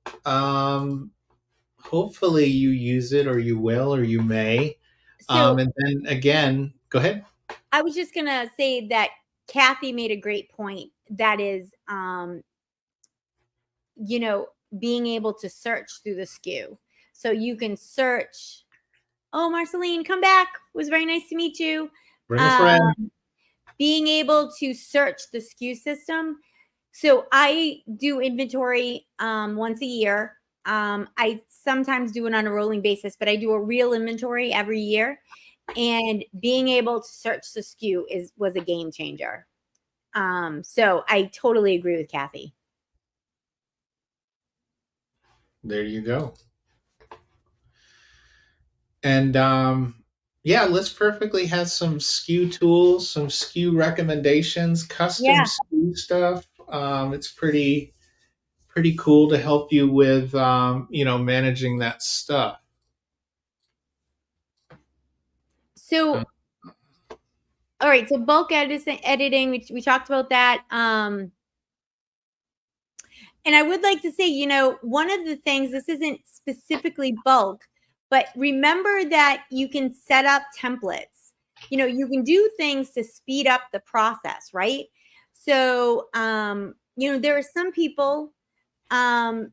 Hopefully you use it, or you will, or you may. So And then again, go ahead. I was just gonna say that Kathy made a great point. That is, being able to search through the SKU. So you can search. Oh, Marceline, come back. It was very nice to meet you. Bring a friend. Being able to search the SKU system. So I do inventory once a year. I sometimes do it on a rolling basis, but I do a real inventory every year. And being able to search the SKU was a game changer. So I totally agree with Kathy. There you go. And yeah, List Perfectly has some SKU tools, some SKU recommendations, custom SKU stuff. It's pretty cool to help you with managing that stuff. So all right, so bulk editing, we talked about that. And I would like to say, one of the things, this isn't specifically bulk, but remember that you can set up templates. You can do things to speed up the process, right? So, there are some people, Don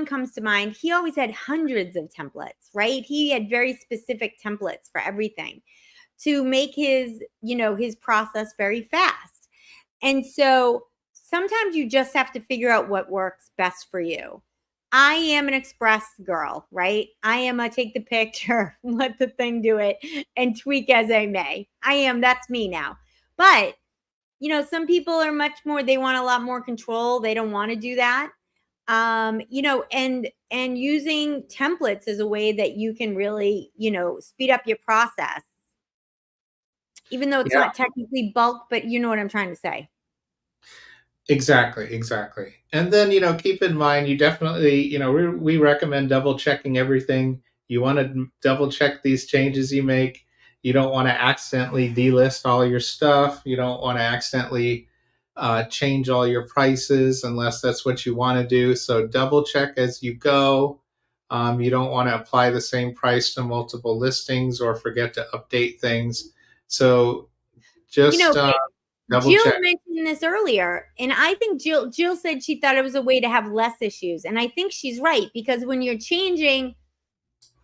comes to mind. He always had hundreds of templates, right? He had very specific templates for everything to make his process very fast. And so sometimes you just have to figure out what works best for you. I am an express girl, right? I am a take the picture, let the thing do it, and tweak as I may. That's me now. But, some people are much more, they want a lot more control. They don't want to do that. And using templates is a way that you can really, speed up your process. Even though it's not technically bulk, but you know what I'm trying to say. Exactly. And then, keep in mind, you definitely, we recommend double checking everything. You want to double check these changes you make. You don't want to accidentally delist all your stuff. You don't want to accidentally change all your prices unless that's what you want to do. So double check as you go. You don't want to apply the same price to multiple listings or forget to update things. So just double Jill check. mentioned this earlier, and I think Jill said she thought it was a way to have less issues. And I think she's right, because when you're changing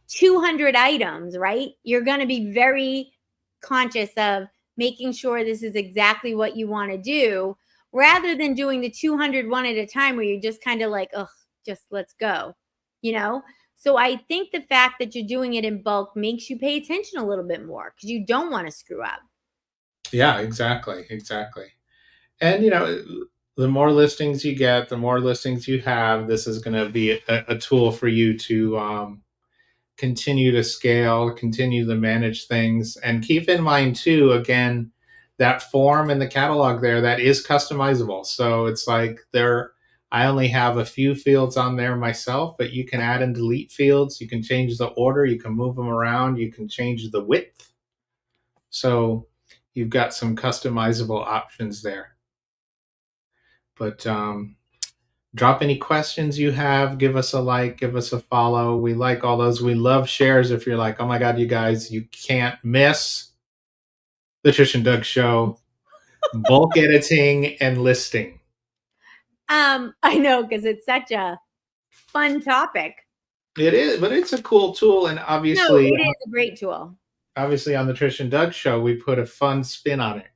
200 items, right, you're going to be very conscious of making sure this is exactly what you want to do, rather than doing the 200 one at a time where you're just kind of like, ugh, just let's go, So I think the fact that you're doing it in bulk makes you pay attention a little bit more, because you don't want to screw up. Yeah, exactly. And the more listings you get, the more listings you have, this is going to be a tool for you to continue to scale, continue to manage things. And keep in mind too, again, that form in the catalog there, that is customizable. So it's like I only have a few fields on there myself, but you can add and delete fields. You can change the order. You can move them around. You can change the width. So you've got some customizable options there. But drop any questions you have. Give us a like, give us a follow. We like all those. We love shares. If you're like, oh my God, you guys, you can't miss the Trish and Doug show, bulk editing and listing. I know, because it's such a fun topic. It is, but it's a cool tool, and obviously, it is a great tool. Obviously, on the Trish and Doug show, we put a fun spin on it.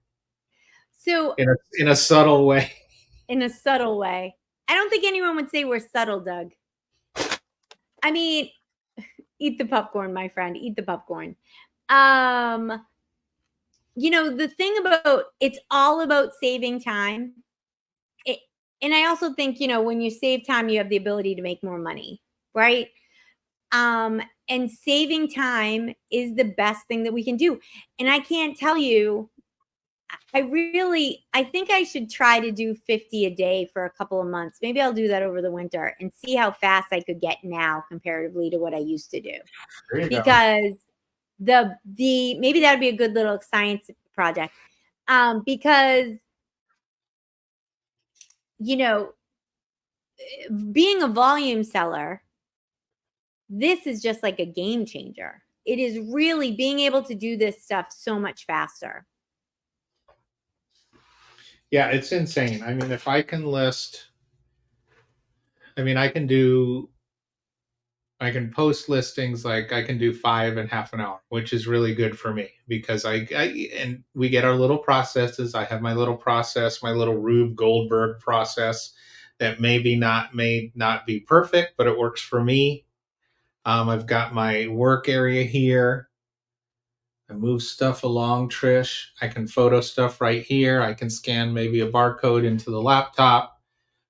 So in a subtle way. In a subtle way. I don't think anyone would say we're subtle, Doug. I mean, eat the popcorn, my friend. Eat the popcorn. the thing about it's all about saving time. It, and I also think, when you save time, you have the ability to make more money, right? And saving time is the best thing that we can do. And I can't tell you, I think I should try to do 50 a day for a couple of months. Maybe I'll do that over the winter and see how fast I could get now comparatively to what I used to do. There you go. Because the maybe that would be a good little science project. Because being a volume seller, this is just like a game changer. It is really being able to do this stuff so much faster. Yeah, it's insane. I mean, if I can list, I can post listings, like I can do 5 in half an hour, which is really good for me because and we get our little processes. I have my little process, my little Rube Goldberg process that may not be perfect, but it works for me. I've got my work area here. I move stuff along, Trish. I can photo stuff right here. I can scan maybe a barcode into the laptop,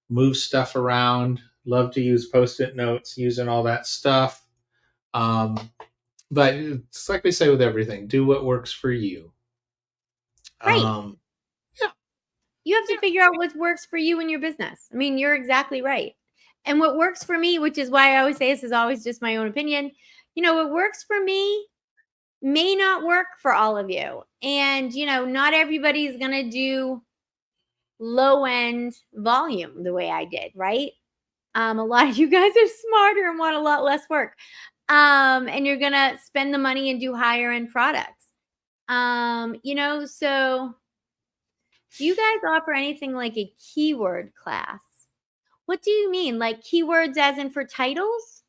move stuff around. Love to use post-it notes, using all that stuff. But it's like we say with everything, do what works for you. Right. Yeah. You have to figure out what works for you in your business. I mean, you're exactly right. And what works for me, which is why I always say this is always just my own opinion, what works for me may not work for all of you. And, not everybody's going to do low end volume the way I did, right? A lot of you guys are smarter and want a lot less work. And you're going to spend the money and do higher end products. So do you guys offer anything like a keyword class? What do you mean? Like keywords as in for titles?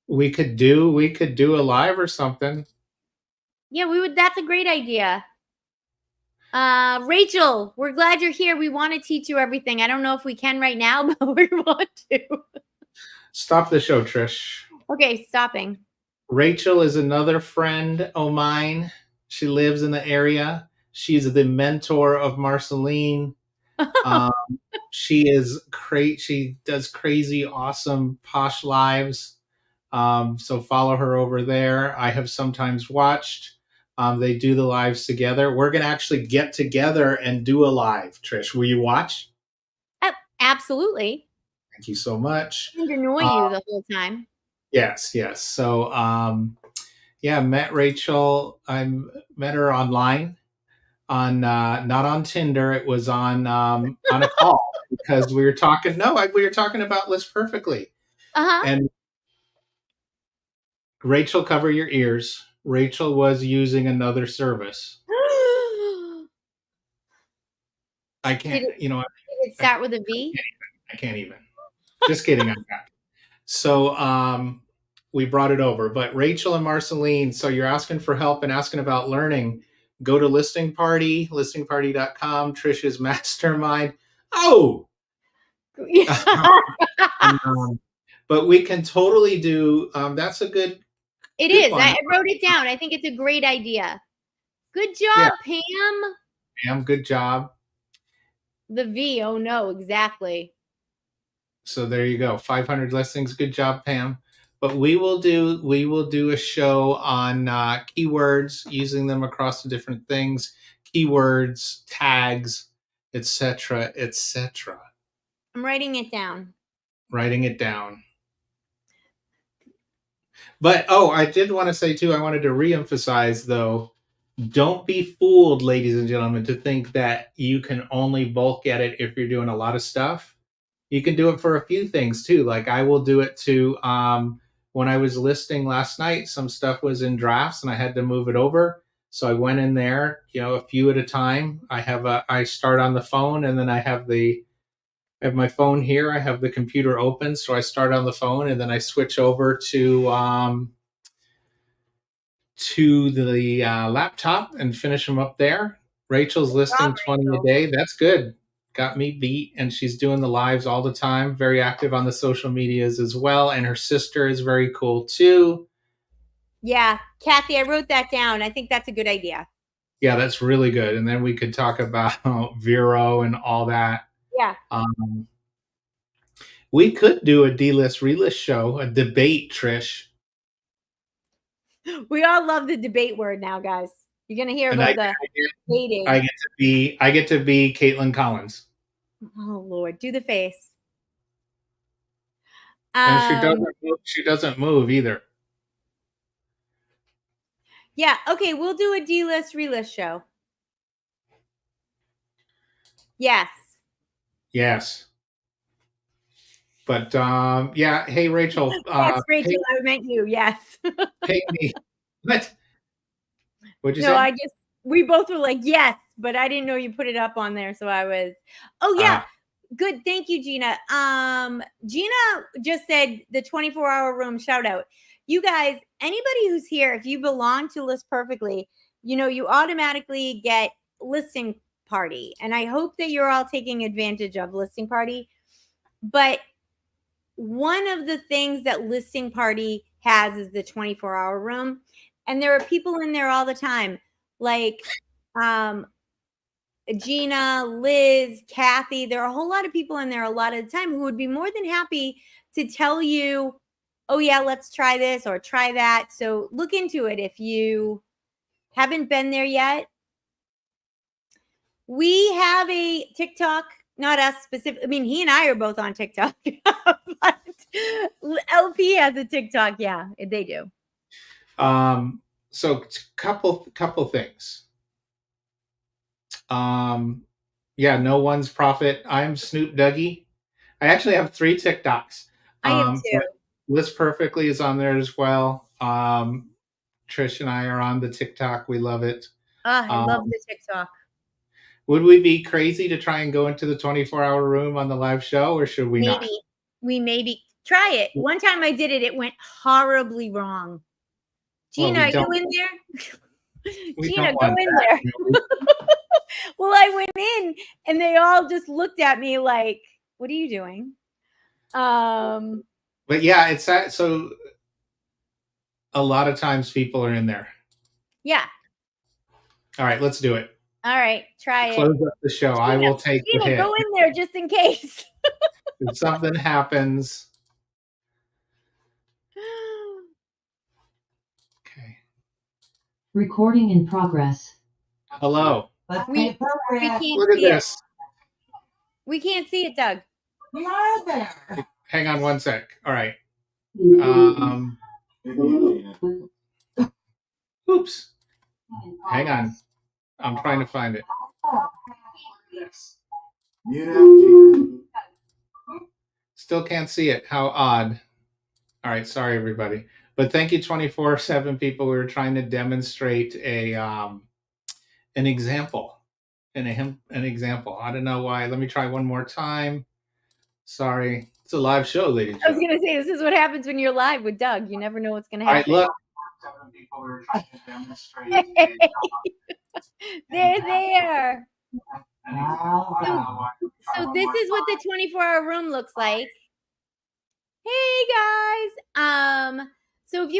We could do a live or something. Yeah, that's a great idea. Rachel, we're glad you're here. We want to teach you everything. I don't know if we can right now, but we want to. Stop the show, Trish. Okay, stopping. Rachel is another friend of mine. She lives in the area. She's the mentor of Marceline. She does crazy, awesome, posh lives. So follow her over there. I have sometimes watched. They do the lives together. We're going to actually get together and do a live. Trish, will you watch? Absolutely. Thank you so much. And annoy you the whole time. Yes. So, met Rachel. I met her online on not on Tinder. It was on a call because we were talking. No, we were talking about List Perfectly. And Rachel, cover your ears. Rachel was using another service. I can't. Did it start with a V? I can't even. Just kidding. I'm not. So we brought it over. But Rachel and Marceline, so you're asking for help and asking about learning. Go to Listing Party, listingparty.com, Trish's mastermind. Oh! But we can totally do, that's a good. It is. I wrote it down. I think it's a great idea. Good job, Pam. Pam, good job. The V, oh no, exactly. So there you go. 500 listings. Good job, Pam. But we will do a show on keywords, using them across the different things, keywords, tags, etc., etc. I'm writing it down. But I did want to say too, I wanted to reemphasize though, don't be fooled, ladies and gentlemen, to think that you can only bulk at it if you're doing a lot of stuff. You can do it for a few things too. Like I will do it to, when I was listing last night, some stuff was in drafts and I had to move it over. So I went in there, a few at a time. I start on the phone, and then I have my phone here. I have the computer open. So I start on the phone, and then I switch over to the laptop and finish them up there. Rachel's listing 20 a day. That's good. Got me beat. And she's doing the lives all the time. Very active on the social medias as well. And her sister is very cool too. Yeah. Kathy, I wrote that down. I think that's a good idea. Yeah, that's really good. And then we could talk about Vero and all that. Yeah. We could do a D-list, relist show, a debate, Trish. We all love the debate word now, guys. You're gonna hear And about the dating. I get to be Caitlin Collins. Oh Lord, do the face. And she doesn't move either. Yeah, okay, we'll do a D-list, relist show. Yes. Yes. But yeah, hey Rachel. Yes, Rachel, I meant you. Yes. Pay me. What? What'd you No, say? we both were like, yes, but I didn't know you put it up on there. So I was, oh yeah. Good. Thank you, Gina. Gina just said the 24-hour room shout out. You guys, anybody who's here, if you belong to List Perfectly, you automatically get listing party. And I hope that you're all taking advantage of listing party. But one of the things that listing party has is the 24-hour room. And there are people in there all the time, like Gina, Liz, Kathy. There are a whole lot of people in there a lot of the time who would be more than happy to tell you, oh yeah, let's try this or try that. So look into it if you haven't been there yet. We have a TikTok, not us specific. I mean, he and I are both on TikTok, but LP has a TikTok. Yeah, they do. So couple things. Yeah, no one's profit. I'm Snoop Dougie. I actually have 3 TikToks. I have 2. List Perfectly is on there as well. Trish and I are on the TikTok. We love it. I love the TikTok. Would we be crazy to try and go into the 24-hour room on the live show, or should we not? We maybe try it. One time I did it. It went horribly wrong. Gina, are you in there? Gina, go in there. Well, I went in and they all just looked at me like, what are you doing? But yeah, it's that. So a lot of times people are in there. Yeah. All right, let's do it. All right, try it. Close up the show. Gina, I will take the hit. Go in there just in case. If something happens. Okay. Recording in progress. Hello. We can't Look at this. We can't see it, Doug. We are there. Hang on one sec. All right. Oops. Hang on. I'm trying to find it. Still can't see it. How odd. All right. Sorry, everybody. But thank you, 24/7 people. We were trying to demonstrate an example. An example. I don't know why. Let me try one more time. Sorry. It's a live show, ladies. I was going to say, this is what happens when you're live with Doug. You never know what's going to happen. All right, look. 7 people were trying to demonstrate. They're there. So this is what the 24-hour room looks like. Hey guys. So if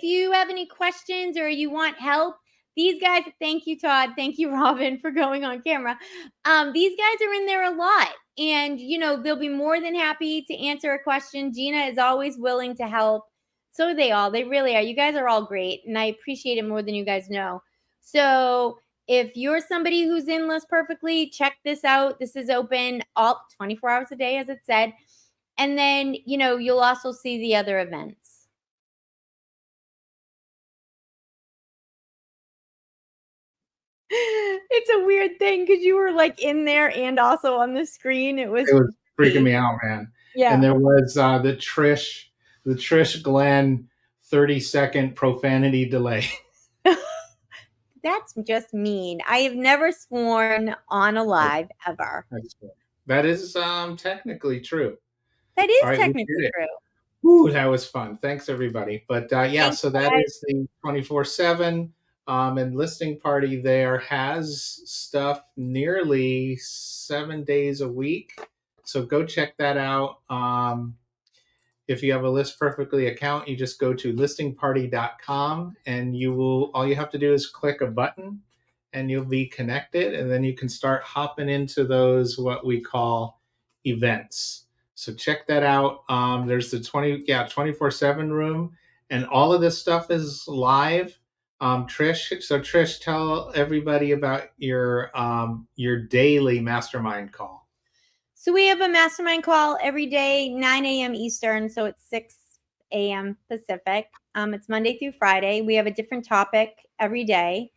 you have any questions or you want help, these guys, thank you, Todd. Thank you, Robin, for going on camera. These guys are in there a lot, and they'll be more than happy to answer a question. Gina is always willing to help. So are they all. They really are. You guys are all great, and I appreciate it more than you guys know. So if you're somebody who's in List Perfectly, check this out. This is open all 24 hours a day, as it said. And then, you'll also see the other events. It's a weird thing because you were like in there and also on the screen. It was freaking me out, man. Yeah. And there was the Trish Glenn 30-second profanity delay. That's just mean. I have never sworn on a live ever. That is technically true. That is technically true. Ooh, that was fun. Thanks, everybody. But yeah, so that is the 24/7 and listing party there has stuff nearly 7 days a week. So go check that out. If you have a List Perfectly account, you just go to listingparty.com and all you have to do is click a button and you'll be connected, and then you can start hopping into those, what we call events. So check that out. There's the 24/7 room, and all of this stuff is live. Trish, tell everybody about your daily mastermind call. So we have a mastermind call every day, 9 a.m. Eastern. So it's 6 a.m. Pacific. It's Monday through Friday. We have a different topic every day.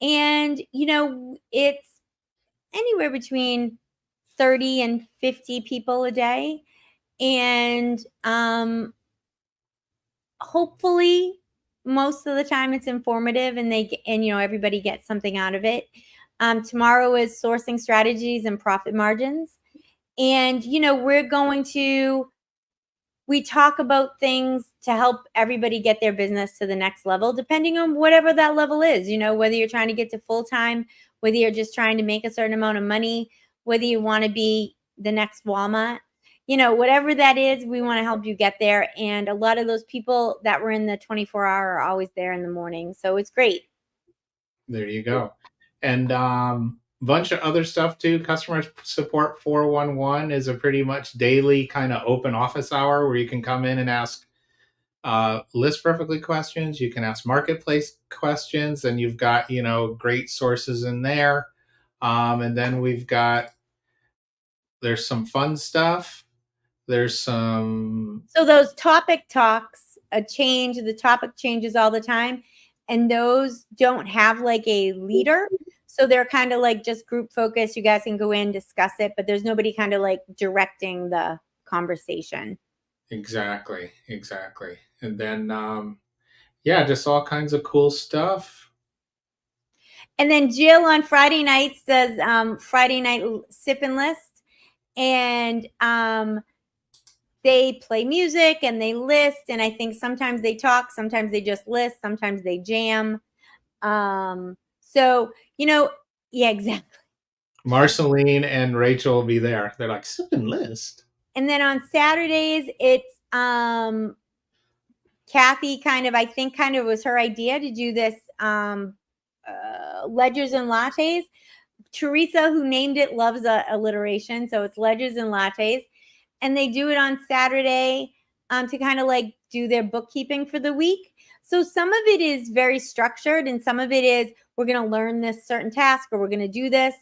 And, it's anywhere between 30 and 50 people a day. And hopefully most of the time it's informative and everybody gets something out of it. Tomorrow is sourcing strategies and profit margins. And, we talk about things to help everybody get their business to the next level, depending on whatever that level is, whether you're trying to get to full-time, whether you're just trying to make a certain amount of money, whether you want to be the next Walmart, whatever that is, we want to help you get there. And a lot of those people that were in the 24-hour are always there in the morning. So it's great. There you go. And bunch of other stuff too. Customer Support 411 is a pretty much daily kind of open office hour where you can come in and ask List Perfectly questions. You can ask Marketplace questions, and you've got, great sources in there. And then there's some fun stuff. There's some. So those topic talks the topic changes all the time. And those don't have like a leader. So they're kind of like just group focused. You guys can go in, discuss it, but there's nobody kind of like directing the conversation. Exactly. And then, just all kinds of cool stuff. And then Jill on Friday nights does Friday night sip and list. And they play music and they list. And I think sometimes they talk, sometimes they just list, sometimes they jam. So, yeah, exactly. Marceline and Rachel will be there. They're like, sip and list. And then on Saturdays, it's Kathy I think was her idea to do this ledgers and lattes. Teresa, who named it, loves alliteration. So it's ledgers and lattes. And they do it on Saturday to kind of like do their bookkeeping for the week. So some of it is very structured and some of it is we're going to learn this certain task or we're going to do this.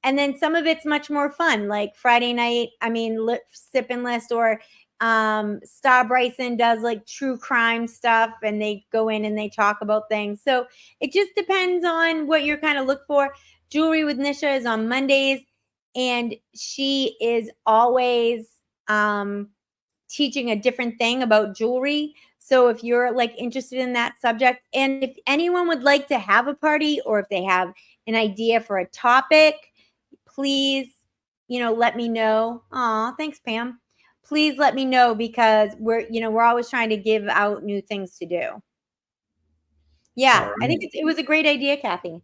And then some of it's much more fun, like Friday night, sip and list, or Star Bryson does like true crime stuff and they go in and they talk about things. So it just depends on what you're kind of look for. Jewelry with Nisha is on Mondays, and she is always teaching a different thing about jewelry. So if you're like interested in that subject, and if anyone would like to have a party or if they have an idea for a topic, please, let me know. Aw, thanks, Pam. Please let me know because we're always trying to give out new things to do. Yeah, right. I think it was a great idea, Kathy.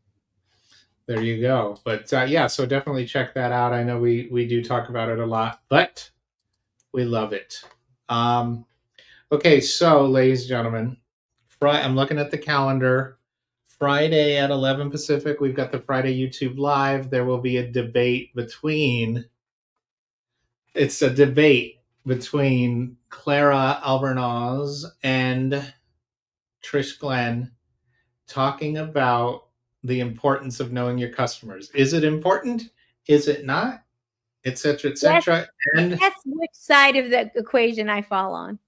There you go. But so definitely check that out. I know we do talk about it a lot, but we love it. Okay, so ladies and gentlemen, I'm looking at the calendar. Friday at 11 Pacific, we've got the Friday YouTube Live. There will be a debate between Clara Albornoz and Trish Glenn talking about the importance of knowing your customers. Is it important? Is it not? Et cetera, et cetera. Yes, and guess which side of the equation I fall on.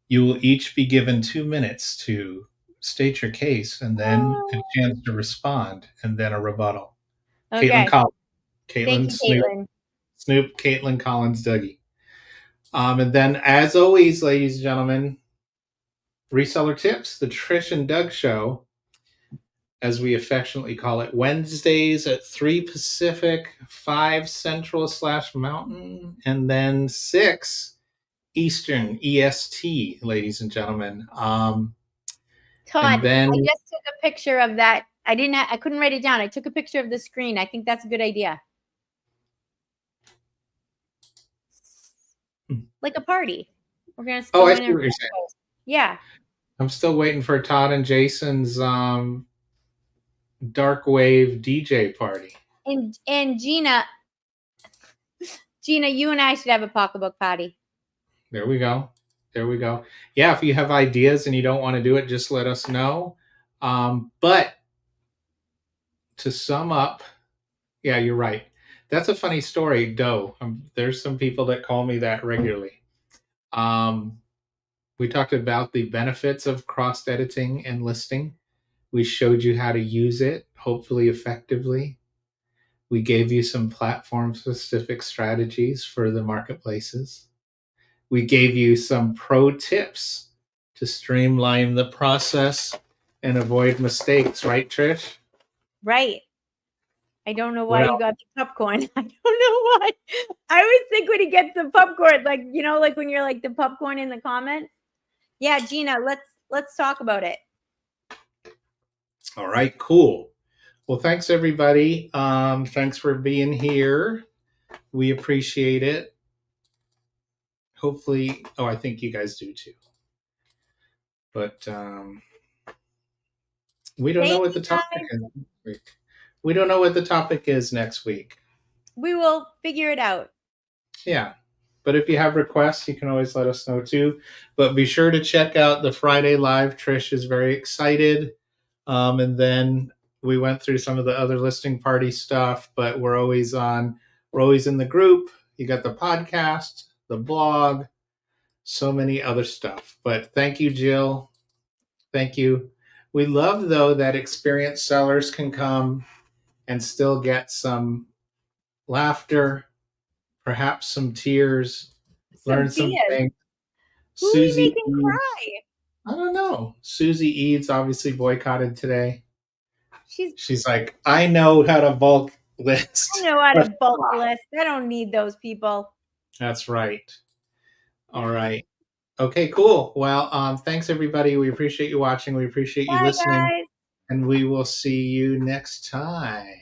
You will each be given 2 minutes to state your case and then a chance to respond and then a rebuttal. Okay. Caitlin Collins. Snoop, Caitlin Collins, Dougie. And then, as always, ladies and gentlemen, Reseller Tips, the Trish and Doug Show, as we affectionately call it, Wednesdays at 3 Pacific, 5 Central / Mountain, and then 6 Eastern EST, ladies and gentlemen. Todd, I just took a picture of that. I couldn't write it down. I took a picture of the screen. I think that's a good idea. Like a party. We're gonna Oh, go I in see and what you're saying. yeah. I'm still waiting for Todd and Jason's dark wave DJ party. And Gina, you and I should have a pocketbook party. There we go. There we go. Yeah, if you have ideas and you don't want to do it, just let us know. But to sum up, yeah, you're right. That's a funny story, Doe. There's some people that call me that regularly. We talked about the benefits of cross editing and listing. We showed you how to use it, hopefully effectively. We gave you some platform specific strategies for the marketplaces. We gave you some pro tips to streamline the process and avoid mistakes, right, Trish? Right. I don't know What why you else? got the popcorn. I don't know why. I always think when he gets the popcorn, like, you know, like when you're like the popcorn in the comments. Yeah, Gina, let's talk about it. All right, cool. Well, thanks everybody. Thanks for being here. We appreciate it. Hopefully, I think you guys do too. But we don't know what the topic is next week. We don't know what the topic is next week. We will figure it out. Yeah. But if you have requests, you can always let us know too. But be sure to check out the Friday Live. Trish is very excited. And then we went through some of the other listing party stuff, but we're always in the group. You got the podcast, the blog, so many other stuff. But thank you, Jill. Thank you. We love, though, that experienced sellers can come and still get some laughter, perhaps some tears, learn some things. Who are you making cry? I don't know. Susie Eads obviously boycotted today. She's like, I know how to bulk list. I know how to bulk list. I don't need those people. That's right. All right. Okay, cool. Well, thanks everybody. We appreciate you watching. We appreciate you listening. Guys. And we will see you next time.